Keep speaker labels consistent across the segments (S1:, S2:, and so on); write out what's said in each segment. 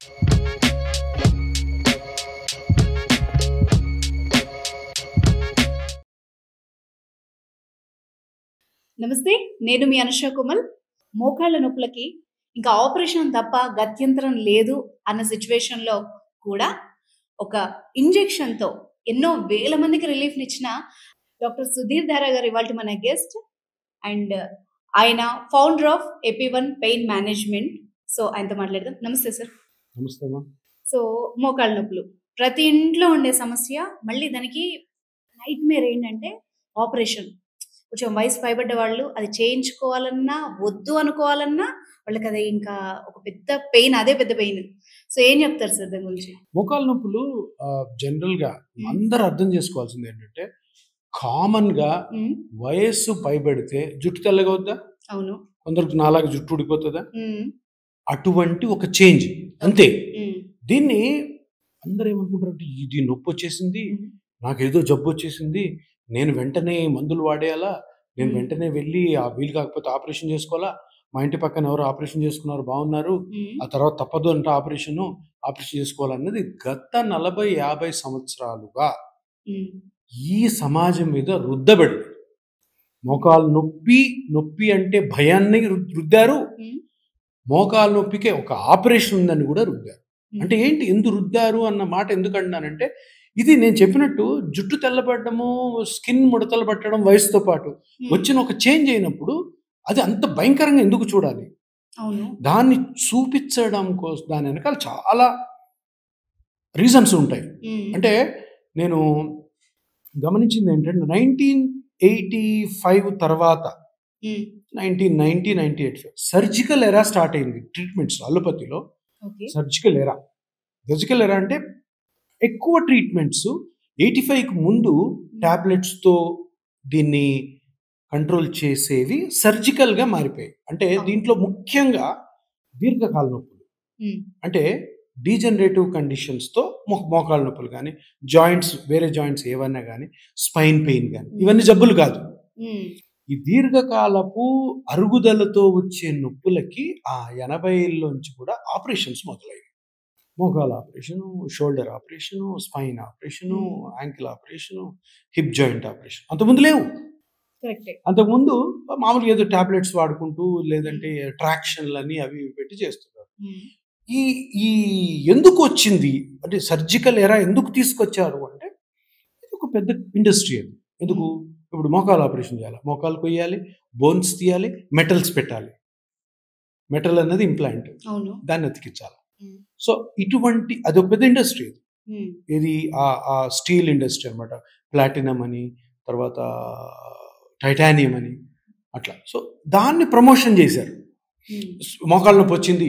S1: నమస్తే. నేను మీ అనుష కోమల్. మోకాళ్ళ నొప్పులకి ఇంకా ఆపరేషన్ తప్ప గత్యంతరం లేదు అన్న సిట్యుయేషన్‌లో కూడా ఒక ఇంజెక్షన్‌తో ఎన్నో వేల మందికి రిలీఫ్‌నిచ్చిన డాక్టర్ సుధీర్ ధారా గారు ఇవాల్టి మన గెస్ట్. అండ్ ఆయన ఫౌండర్ ఆఫ్ ఎపి1 పెయిన్ మేనేజ్మెంట్. సో ఆయనతో మాట్లాడదాం. నమస్తే సార్.
S2: నమస్తే అమ్మా.
S1: సో మోకాళ్ళ నొప్పులు ప్రతి ఇంట్లో ఉండే సమస్య. మళ్ళీ దానికి నైట్‌మేర్ ఏంటంటే ఆపరేషన్. కొంచెం వయసు పైబడ్డ వాళ్ళు అది చేయించుకోవాలన్నా, వద్దు అనుకోవాలన్నా వాళ్ళకి అది ఇంకా ఒక పెద్ద పెయిన్, అదే పెద్ద పెయిన్. సో ఏం చెప్తారు సార్ దాని గురించి?
S2: మోకాళ్ళ నొప్పులు జనరల్‌గా అందరూ అర్థం చేసుకోవాల్సింది ఏంటంటే, కామన్‌గా వయస్సు పైబడితే జుట్టు తెల్లగా అవుద్దా?
S1: అవును.
S2: కొందరికి నాలాగా జుట్టు ఊడిపోతుందా? అటువంటి ఒక చేంజ్ అంతే. దీన్ని అందరూ ఏమనుకుంటారంటే, ఇది నొప్పి వచ్చేసింది, నాకేదో జబ్బు వచ్చేసింది, నేను వెంటనే మందులు వాడేయాలా, నేను వెంటనే వెళ్ళి వీలు కాకపోతే ఆపరేషన్ చేసుకోవాలా, మా ఇంటి పక్కన ఎవరు ఆపరేషన్ చేసుకున్నారు బాగున్నారు, ఆ తర్వాత తప్పదు అంటే ఆపరేషన్ చేసుకోవాలన్నది గత 40-50 సంవత్సరాలుగా ఈ సమాజం మీద రుద్దబడింది. మోకాలు నొప్పి అంటే భయాన్ని రుద్దారు. మోకాలు నొప్పికే ఒక ఆపరేషన్ ఉందని కూడా రుద్దారు. అంటే ఏంటి, ఎందుకు రుద్దారు అన్న మాట ఎందుకు అంటున్నానంటే, ఇది నేను చెప్పినట్టు జుట్టు తెల్లబడము, స్కిన్ ముడతలు పట్టడం వయసుతో పాటు వచ్చిన ఒక చేంజ్ అయినప్పుడు అది అంత భయంకరంగా ఎందుకు చూడాలి? దాన్ని చూపించడం కోసం దాని వెనకాల చాలా రీజన్స్ ఉంటాయి. అంటే నేను గమనించింది ఏంటంటే 1985 తర్వాత 1990-1985 సర్జికల్ ఎరా స్టార్ట్ అయింది. ట్రీట్మెంట్స్ అలోపతిలో సర్జికల్ ఎరా అంటే ఎక్కువ ట్రీట్మెంట్స్ 85కి ముందు టాబ్లెట్స్తో దీన్ని కంట్రోల్ చేసేవి సర్జికల్గా మారిపోయాయి. అంటే దీంట్లో ముఖ్యంగా దీర్ఘకాల నొప్పులు, అంటే డీజనరేటివ్ కండిషన్స్తో మోకాళ్ళ నొప్పులు కానీ, జాయింట్స్ వేరే జాయింట్స్ ఏవన్నా కానీ, స్పైన్ పెయిన్ కానీ, ఇవన్నీ జబ్బులు కాదు. ఈ దీర్ఘకాలపు అరుగుదలతో వచ్చే నొప్పులకి ఆ 80ల్లోంచి కూడా ఆపరేషన్స్ మొదలయ్యాయి. మోకాల operation, shoulder operation, spine operation, ankle operation, hip joint operation. అంతకుముందు లేవు. అంతకుముందు మామూలుగా ఏదో టాబ్లెట్స్ వాడుకుంటూ, లేదంటే ట్రాక్షన్లని అవి పెట్టి చేస్తున్నారు. ఈ ఎందుకు వచ్చింది అంటే, సర్జికల్ ఎరా ఎందుకు తీసుకొచ్చారు అంటే, ఇది ఒక పెద్ద ఇండస్ట్రీ. అది ఎందుకు, ఇప్పుడు మోకాలు ఆపరేషన్ చేయాలి, మోకాలు కొయ్యాలి, బోన్స్ తీయాలి, మెటల్స్ పెట్టాలి. మెటల్ అన్నది ఇంప్లాంట్, దాన్ని అతికించాలి. సో ఇటువంటి అదొక పెద్ద ఇండస్ట్రీ. ఇది ఆ స్టీల్ ఇండస్ట్రీ అనమాట. ప్లాటినం అని, తర్వాత టైటానియం అని, అట్లా. సో దాన్ని ప్రమోషన్ చేశారు. మోకాళ్ళ నొప్పి వచ్చింది,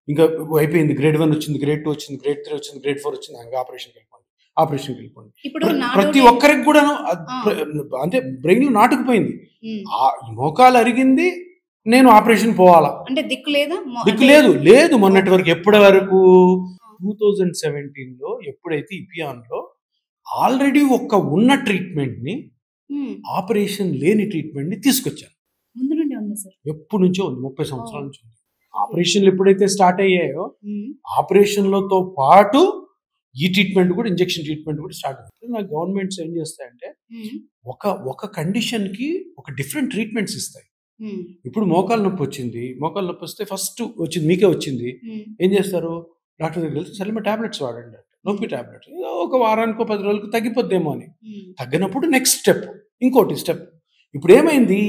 S2: ఇంకా అయిపోయింది, గ్రేడ్ 1 వచ్చింది, గ్రేడ్ 2 వచ్చింది, గ్రేడ్ 3 వచ్చింది, గ్రేడ్ 4 వచ్చింది, ఇంకా ఆపరేషన్కి వెళ్ళిపోండి. ప్రతి ఒక్కరికి కూడా అంటే బ్రెయిన్ నాటుకుపోయింది. మోకాలు అరిగింది, నేను ఆపరేషన్ పోవాలా అంటే దిక్కు లేదు. మొన్నటి వరకు, ఎప్పటి వరకు 2017లో ఎప్పుడైతే ఇపియాన్లో ఆల్రెడీ ఉన్న ట్రీట్మెంట్ని, ఆపరేషన్ లేని ట్రీట్మెంట్ని తీసుకొచ్చాను. ఎప్పటి నుంచో ఉంది, 30 సంవత్సరాల నుంచి ఉంది. ఆపరేషన్లు ఎప్పుడైతే స్టార్ట్ అయ్యాయో, ఆపరేషన్లతో పాటు ఈ ట్రీట్మెంట్ కూడా, ఇంజెక్షన్ ట్రీట్మెంట్ కూడా స్టార్ట్ అవుతుంది. నా గవర్నమెంట్స్ ఏం చేస్తాయంటే, ఒక కండిషన్కి ఒక డిఫరెంట్ ట్రీట్మెంట్స్ ఇస్తాయి. ఇప్పుడు మోకాలు నొప్పి వచ్చింది, మోకాలు నొప్పి వస్తే ఫస్ట్ వచ్చింది మీకే వచ్చింది, ఏం చేస్తారు, డాక్టర్ దగ్గరికి వెళ్తే సరే టాబ్లెట్స్ వాడండి అంటే, నొప్పి టాబ్లెట్స్ ఒక వారానికో 10 రోజులకు తగ్గిపోద్దేమో అని. తగ్గినప్పుడు నెక్స్ట్ స్టెప్, ఇంకోటి స్టెప్. ఇప్పుడు ఏమైంది,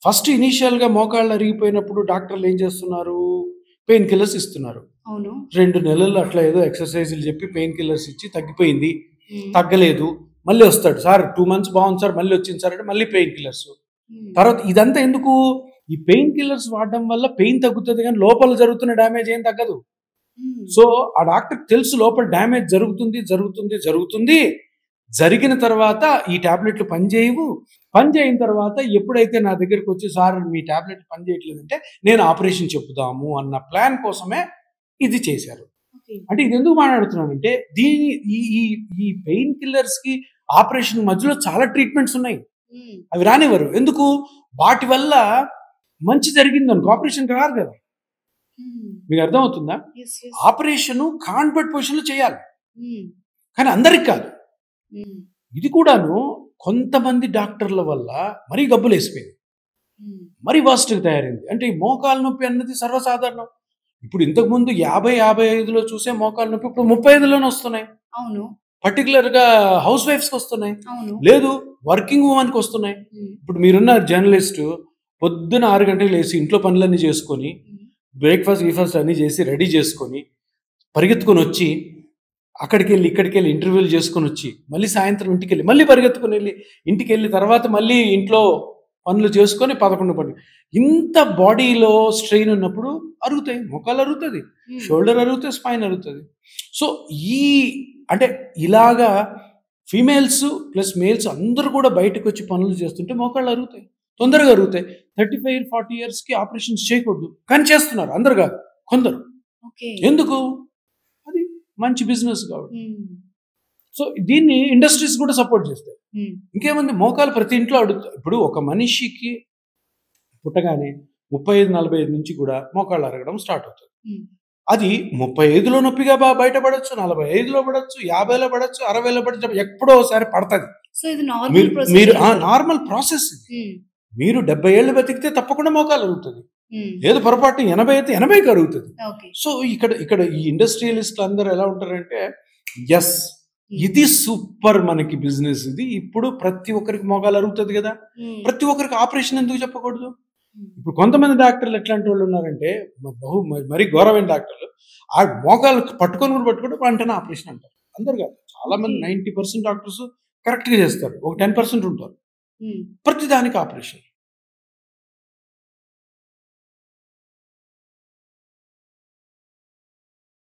S2: ఫస్ట్ ఇనీషియల్గా మోకాళ్ళు అరిగిపోయినప్పుడు డాక్టర్లు ఏం చేస్తున్నారు, పెయిన్ కిల్లర్స్ ఇస్తున్నారు. 2 నెలలు అట్లా ఏదో ఎక్సర్సైజులు చెప్పి పెయిన్ కిల్లర్స్ ఇచ్చి తగ్గిపోయింది, తగ్గలేదు, మళ్ళీ వస్తాడు, సార్ 2 months బాగుంది సార్, మళ్ళీ వచ్చింది సార్ అంటే మళ్ళీ పెయిన్ కిల్లర్స్. తర్వాత ఇదంతా ఎందుకు, ఈ పెయిన్ కిల్లర్స్ వాడడం వల్ల పెయిన్ తగ్గుతుంది కానీ లోపల జరుగుతున్న డ్యామేజ్ ఏం తగ్గదు. సో ఆ డాక్టర్ తెలుసు లోపల డ్యామేజ్ జరుగుతుంది. జరిగిన తర్వాత ఈ టాబ్లెట్లు పనిచేయిన తర్వాత ఎప్పుడైతే నా దగ్గరికి వచ్చి, సార్ మీ టాబ్లెట్ పనిచేయట్లేదంటే నేను ఆపరేషన్ చెప్పుదాము అన్న ప్లాన్ కోసమే ఇది చేశారు. అంటే ఇది ఎందుకు మాట్లాడుతున్నానంటే, ఈ పెయిన్ కిల్లర్స్ కి ఆపరేషన్ మధ్యలో చాలా ట్రీట్మెంట్స్ ఉన్నాయి, అవి రానివ్వరు. ఎందుకు, వాటి వల్ల మంచి జరిగింది అనుకో ఆపరేషన్ రారు కదా. మీకు అర్థమవుతుందా?
S1: Yes, yes.
S2: ఆపరేషన్ కాన్వర్ట్ పొజిషన్లో చేయాలి,
S1: Mm.
S2: కానీ అందరికి కాదు.
S1: Mm.
S2: ఇది కూడాను కొంతమంది డాక్టర్ల వల్ల మరీ గబ్బులు వేసిపోయింది,
S1: Mm.
S2: మరీ వర్స్ట్గా తయారైంది. అంటే ఈ మోకాలు నొప్పి అన్నది సర్వసాధారణం. ఇప్పుడు ఇంతకుముందు 50-55లో చూసే మోకాలు నొప్పి ఇప్పుడు 35లోనే వస్తున్నాయి.
S1: అవును,
S2: పర్టికులర్గా హౌస్ వైఫ్స్కి వస్తున్నాయి,
S1: అవును.
S2: లేదు వర్కింగ్ ఉమెన్కి వస్తున్నాయి.
S1: Mm.
S2: ఇప్పుడు మీరున్న జర్నలిస్ట్ పొద్దున 6 గంటలకు లేచి ఇంట్లో పనులన్నీ చేసుకొని
S1: Mm.
S2: బ్రేక్ఫాస్ట్ గీఫాస్ట్ అన్నీ చేసి రెడీ చేసుకొని పరిగెత్తుకొని వచ్చి అక్కడికి వెళ్ళి ఇక్కడికి వెళ్ళి ఇంటర్వ్యూలు చేసుకొని వచ్చి మళ్ళీ సాయంత్రం ఇంటికి వెళ్ళి మళ్ళీ పరిగెత్తుకొని వెళ్ళి ఇంటికి వెళ్ళి తర్వాత మళ్ళీ ఇంట్లో పనులు చేసుకొని 11 పనులు. ఇంత బాడీలో స్ట్రెయిన్ ఉన్నప్పుడు అరుగుతాయి, మొక్కలు అరుగుతుంది,
S1: Mm.
S2: షోల్డర్ అరుగుతుంది, స్పైన్ అరుగుతుంది. సో అంటే ఇలాగా ఫీమేల్స్ ప్లస్ మేల్స్ అందరూ కూడా బయటకు వచ్చి పనులు చేస్తుంటే మోకాళ్ళు అరుగుతాయి, తొందరగా అరుగుతాయి. 35-40 ఇయర్స్కి ఆపరేషన్స్ చేయకూడదు, కానీ చేస్తున్నారు. అందరు కాదు, కొందరు.
S1: Okay.
S2: ఎందుకు? అది మంచి బిజినెస్ కాబట్టి.
S1: Mm.
S2: సో దీన్ని ఇండస్ట్రీస్ కూడా సపోర్ట్ చేస్తాయి.
S1: Mm.
S2: ఇంకేముంది, మోకాలు ప్రతి ఇంట్లో అడుగుతాయి. ఇప్పుడు ఒక మనిషికి పుట్టగానే 35-45 నుంచి కూడా మోకాళ్ళు అరగడం స్టార్ట్ అవుతుంది.
S1: Mm.
S2: అది 35లో నొప్పిగా బయటపడచ్చు, 45లో పడచ్చు, 50లో పడచ్చు, 60లో పడచ్చు, ఎప్పుడో ఒకసారి పడుతుంది.
S1: సో ఇది నార్మల్
S2: మీరు
S1: ప్రొసీజర్.
S2: నార్మల్ ప్రాసెస్ ఇది.
S1: Mm.
S2: మీరు 70 ఏళ్ళు బతికితే తప్పకుండా మోకాలు అరుగుతుంది,
S1: Mm.
S2: లేదు పొరపాటు 80 అయితే 80కి అరుగుతుంది.
S1: Okay.
S2: సో ఇక్కడ ఈ ఇండస్ట్రియలిస్టులు అందరూ ఎలా ఉంటారంటే, ఎస్ ఇది సూపర్ మనకి బిజినెస్ ఇది, ఇప్పుడు ప్రతి ఒక్కరికి మోకాలు అరుగుతుంది కదా,
S1: Mm.
S2: ప్రతి ఒక్కరికి ఆపరేషన్ ఎందుకు చెప్పకూడదు?
S1: Mm.
S2: ఇప్పుడు కొంతమంది డాక్టర్లు ఎట్లాంటి వాళ్ళు ఉన్నారంటే మరీ ఘోరమైన డాక్టర్లు, ఆ మోకాలు పట్టుకొని వెంటనే ఆపరేషన్ అంటారు. అందరు కాదు, చాలా మంది 90% డాక్టర్స్ కరెక్ట్గా చేస్తారు, ఒక 10% ఉంటారు
S1: Mm.
S2: ప్రతిదానికి ఆపరేషన్.